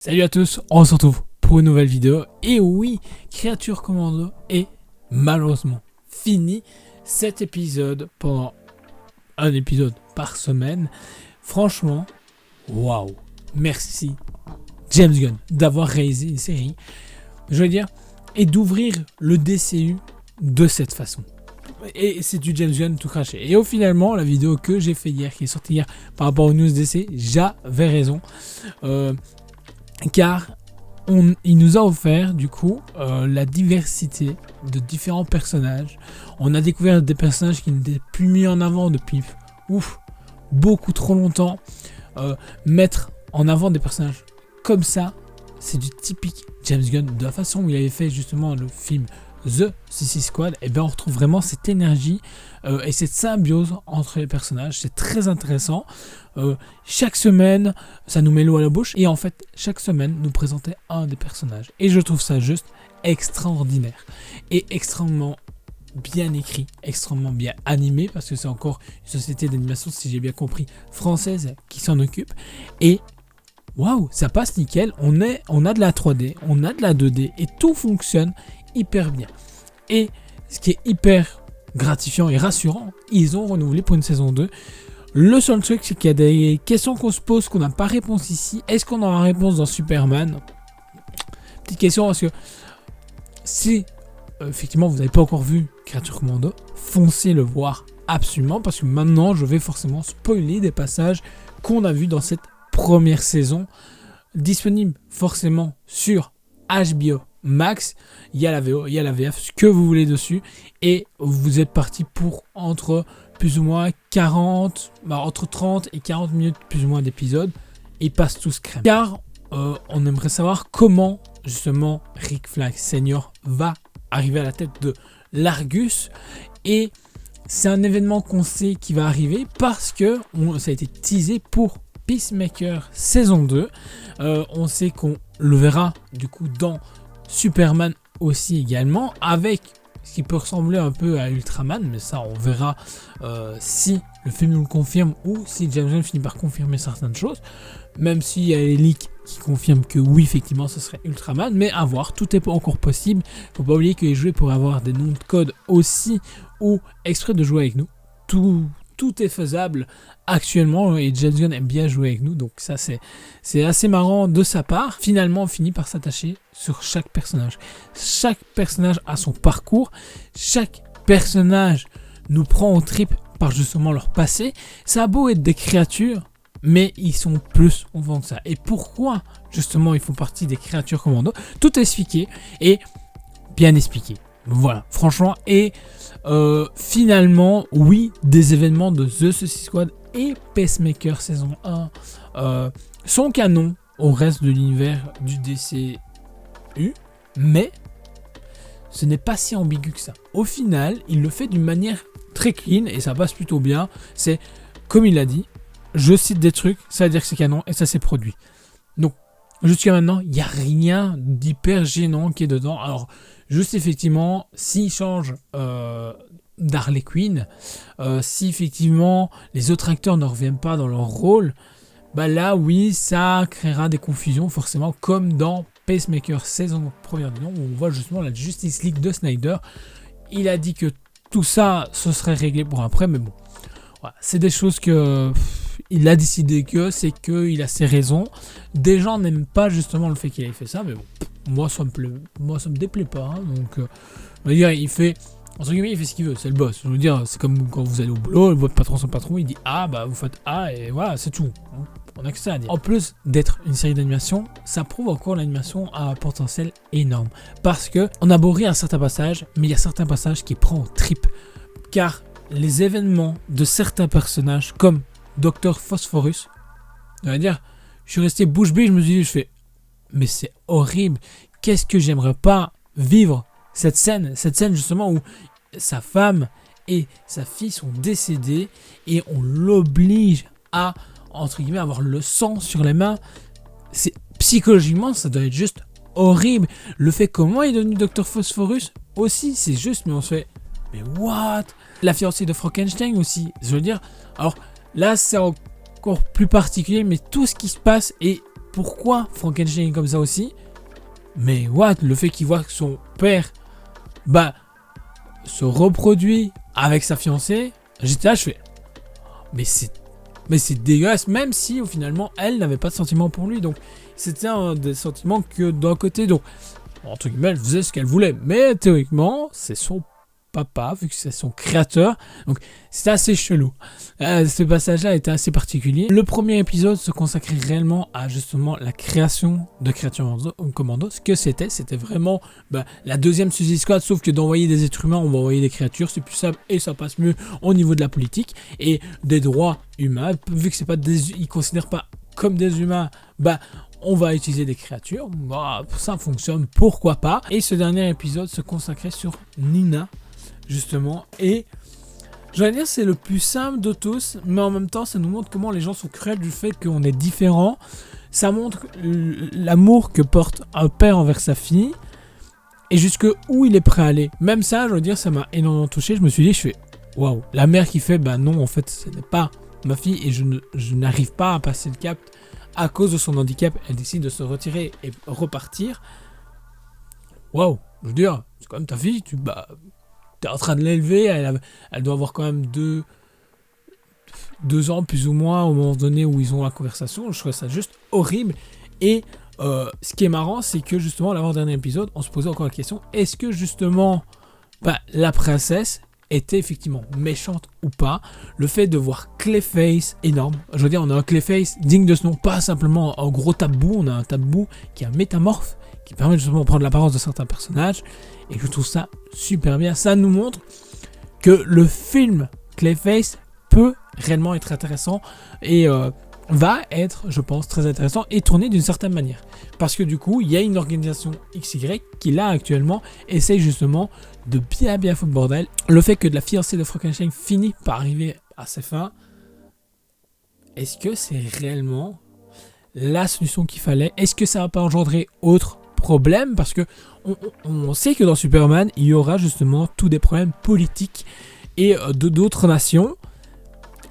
Salut à tous, on se retrouve pour une nouvelle vidéo. Et oui, Creature Commando est malheureusement fini. Cet épisode pendant un épisode par semaine. Franchement, waouh. Merci James Gunn d'avoir réalisé une série, je veux dire, et d'ouvrir le DCU de cette façon. Et c'est du James Gunn tout craché. Et au finalement, la vidéo que j'ai fait hier, qui est sortie hier par rapport aux news DC, j'avais raison. Car il nous a offert du coup la diversité de différents personnages. On a découvert des personnages qui n'étaient plus mis en avant depuis beaucoup trop longtemps. Mettre en avant des personnages comme ça, c'est du typique James Gunn. De la façon où il avait fait justement le film The Suicide Squad, et bien on retrouve vraiment cette énergie et cette symbiose entre les personnages. C'est très intéressant. Chaque semaine, ça nous met l'eau à la bouche, et en fait, chaque semaine nous présentait un des personnages. Et je trouve ça juste extraordinaire et extrêmement bien écrit, extrêmement bien animé, parce que c'est encore une société d'animation, si j'ai bien compris, française qui s'en occupe. Et waouh, ça passe nickel. On a de la 3D, on a de la 2D, et tout fonctionne hyper bien. Et ce qui est hyper gratifiant et rassurant, ils ont renouvelé pour une saison 2. Le seul truc, c'est qu'il y a des questions qu'on se pose qu'on n'a pas réponse ici. Est-ce qu'on aura réponse dans Superman? Petite question, parce que si effectivement vous n'avez pas encore vu Creature Commando, foncez le voir absolument, parce que maintenant je vais forcément spoiler des passages qu'on a vus dans cette première saison, disponible forcément sur HBO Max. Il y a la VO, il y a la VF, ce que vous voulez dessus, et vous êtes parti pour entre plus ou moins 40, entre 30 et 40 minutes plus ou moins d'épisodes. Ils passent tous crème. Car on aimerait savoir comment justement Rick Flag Senior va arriver à la tête de l'Argus. Et c'est un événement qu'on sait qui va arriver parce que ça a été teasé pour Peacemaker saison 2. On sait qu'on le verra du coup dans Superman aussi également, avec ce qui peut ressembler un peu à Ultraman, mais ça on verra si le film nous le confirme ou si James Gunn finit par confirmer certaines choses, même s'il y a les leaks qui confirment que oui, effectivement ce serait Ultraman, mais à voir, tout est encore possible. Faut pas oublier que les joueurs pourraient avoir des noms de code aussi, ou exprès de jouer avec nous. Tout est faisable actuellement, et James Gunn aime bien jouer avec nous, donc ça c'est assez marrant de sa part. Finalement on finit par s'attacher sur chaque personnage. Chaque personnage a son parcours, chaque personnage nous prend au trip par justement leur passé. Ça a beau être des créatures, mais ils sont plus confondants que ça. Et pourquoi justement ils font partie des Creature Commando, tout est expliqué et bien expliqué. Voilà, franchement. Et finalement, oui, des événements de The Suicide Squad et Peacemaker saison 1 sont canons au reste de l'univers du DCU, mais ce n'est pas si ambigu que ça. Au final, il le fait d'une manière très clean et ça passe plutôt bien. C'est comme il a dit, je cite des trucs, ça veut dire que c'est canon et ça s'est produit. Donc, jusqu'à maintenant, il n'y a rien d'hyper gênant qui est dedans. Alors, juste effectivement, s'il change d'Harley Quinn, si effectivement les autres acteurs ne reviennent pas dans leur rôle, bah là oui, ça créera des confusions forcément, comme dans Peacemaker saison première du nom, où on voit justement la Justice League de Snyder. Il a dit que tout ça, ce serait réglé pour après, mais bon, voilà, c'est des choses que il a décidé que, c'est qu'il a ses raisons. Des gens n'aiment pas justement le fait qu'il ait fait ça, mais bon, moi ça me déplaît pas, hein, donc on va dire, il fait, entre guillemets, il fait ce qu'il veut, c'est le boss. Je veux dire, c'est comme quand vous allez au boulot, votre patron, son patron, il dit A, bah vous faites A, et voilà, c'est tout. On a que ça à dire. En plus d'être une série d'animation, ça prouve encore l'animation a un potentiel énorme. Parce que on a beau rire à certains passages, mais il y a certains passages qui prennent au trip. Car les événements de certains personnages, comme Dr Phosphorus, on va dire, je suis resté bouche bée, je me suis dit, mais c'est horrible, qu'est-ce que j'aimerais pas vivre cette scène justement où sa femme et sa fille sont décédées et on l'oblige à, entre guillemets, avoir le sang sur les mains. C'est psychologiquement, ça doit être juste horrible. Le fait comment il est devenu Dr Phosphorus aussi, c'est juste, mais on se fait, mais what? La fiancée de Frankenstein aussi, je veux dire, alors là c'est encore plus particulier, mais tout ce qui se passe est pourquoi Frankenstein est comme ça aussi. Mais what, le fait qu'il voit que son père se reproduit avec sa fiancée, j'étais là, je fais mais c'est dégueulasse, même si finalement elle n'avait pas de sentiment pour lui. Donc c'était un des sentiments que d'un côté, donc entre guillemets, elle faisait ce qu'elle voulait, mais théoriquement c'est son papa, vu que c'est son créateur, donc c'était assez chelou. Ce passage-là était assez particulier. Le premier épisode se consacrait réellement à justement la création de Créatures Commando. Ce que c'était vraiment la deuxième Suicide Squad, sauf que d'envoyer des êtres humains, on va envoyer des créatures, c'est plus simple et ça passe mieux au niveau de la politique et des droits humains, vu que c'est pas ils considèrent pas comme des humains, on va utiliser des créatures, ça fonctionne, pourquoi pas. Et ce dernier épisode se consacrait sur Nina, justement, et je vais dire c'est le plus simple de tous, mais en même temps ça nous montre comment les gens sont cruels du fait qu'on est différent. Ça montre l'amour que porte un père envers sa fille et jusque où il est prêt à aller. Même ça, je veux dire, ça m'a énormément touché. Je me suis dit, je fais waouh, la mère qui fait non, en fait ce n'est pas ma fille et je n'arrive pas à passer le cap à cause de son handicap. Elle décide de se retirer et repartir. Waouh, je veux dire, c'est quand même ta fille, t'es en train de l'élever, elle doit avoir quand même 2 ans plus ou moins au moment donné où ils ont la conversation. Je trouve ça juste horrible. Et ce qui est marrant, c'est que justement, à l'avant-dernier épisode, on se posait encore la question, est-ce que justement la princesse était effectivement méchante ou pas? Le fait de voir Clayface énorme, je veux dire, on a un Clayface digne de ce nom, pas simplement un gros tabou, on a un tabou qui est un métamorphe, qui permet justement de prendre l'apparence de certains personnages, et je trouve ça super bien. Ça nous montre que le film Clayface peut réellement être intéressant et va être, je pense, très intéressant et tourné d'une certaine manière. Parce que du coup, il y a une organisation XY qui là actuellement essaye justement de bien foutre bordel. Le fait que de la fiancée de Frankenstein finit par arriver à ses fins, est-ce que c'est réellement la solution qu'il fallait? Est-ce que ça va pas engendrer autre problème? Parce que on sait que dans Superman, il y aura justement tous des problèmes politiques et d'autres nations.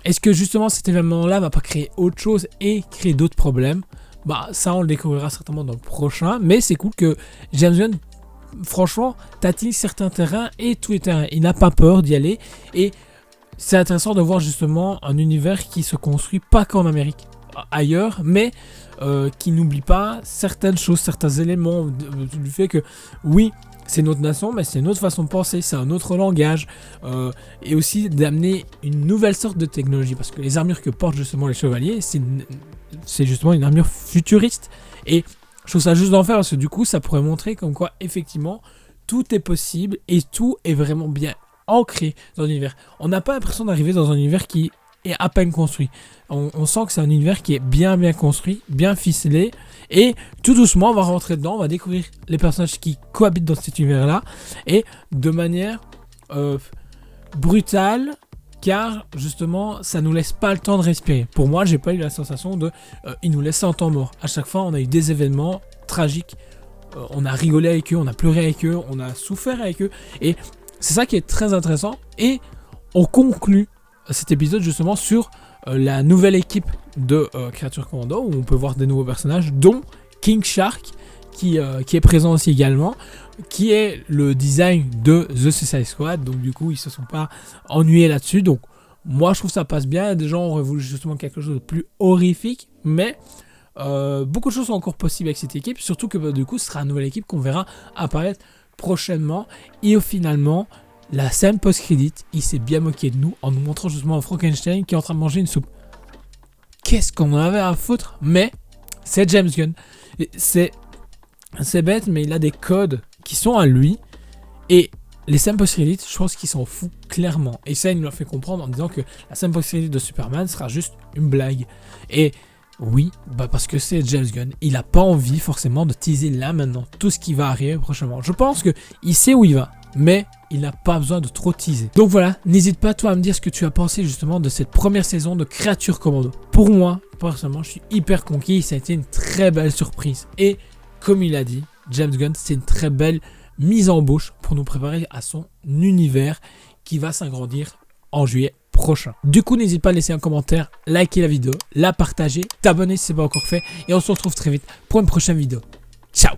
Est-ce que justement cet événement-là va pas créer autre chose et créer d'autres problèmes? Ça on le découvrira certainement dans le prochain, mais c'est cool que James Gunn, franchement, tatille certains terrains et tous les terrains. Il n'a pas peur d'y aller et c'est intéressant de voir justement un univers qui se construit pas qu'en Amérique, ailleurs, mais qui n'oublie pas certaines choses, certains éléments du fait que oui, c'est notre nation, mais c'est une autre façon de penser, c'est un autre langage, et aussi d'amener une nouvelle sorte de technologie, parce que les armures que portent justement les chevaliers, c'est justement une armure futuriste, et je trouve ça juste d'enfer, parce que du coup, ça pourrait montrer comme quoi, effectivement, tout est possible, et tout est vraiment bien ancré dans l'univers. On n'a pas l'impression d'arriver dans un univers qui est à peine construit. On sent que c'est un univers qui est bien construit, bien ficelé, et tout doucement on va rentrer dedans, on va découvrir les personnages qui cohabitent dans cet univers là et de manière brutale, car justement ça nous laisse pas le temps de respirer. Pour moi, j'ai pas eu la sensation de ils nous laissent en temps mort. À chaque fois on a eu des événements tragiques, on a rigolé avec eux, on a pleuré avec eux, on a souffert avec eux, et c'est ça qui est très intéressant. Et on conclut cet épisode justement sur la nouvelle équipe de Créatures Commando, où on peut voir des nouveaux personnages, dont King Shark, qui est présent aussi également, qui est le design de The Suicide Squad. Donc du coup, ils se sont pas ennuyés là-dessus. Donc moi, je trouve que ça passe bien. Des gens auraient voulu justement quelque chose de plus horrifique, mais beaucoup de choses sont encore possibles avec cette équipe, surtout que du coup, ce sera une nouvelle équipe qu'on verra apparaître prochainement. Et finalement, la scène post-crédit, il s'est bien moqué de nous en nous montrant justement un Frankenstein qui est en train de manger une soupe. Qu'est-ce qu'on en avait à foutre? Mais c'est James Gunn. C'est bête, mais il a des codes qui sont à lui. Et les scènes post-crédit, je pense qu'il s'en fout clairement. Et ça, il nous l'a fait comprendre en disant que la scène post-crédit de Superman sera juste une blague. Et oui, parce que c'est James Gunn. Il n'a pas envie forcément de teaser là maintenant tout ce qui va arriver prochainement. Je pense qu'il sait où il va, mais il n'a pas besoin de trop teaser. Donc voilà, n'hésite pas toi à me dire ce que tu as pensé justement de cette première saison de Créatures Commando. Pour moi, personnellement, je suis hyper conquis. Ça a été une très belle surprise. Et comme il a dit, James Gunn, c'est une très belle mise en bouche pour nous préparer à son univers qui va s'agrandir en juillet prochain. Du coup, n'hésite pas à laisser un commentaire, liker la vidéo, la partager, t'abonner si ce n'est pas encore fait et on se retrouve très vite pour une prochaine vidéo. Ciao!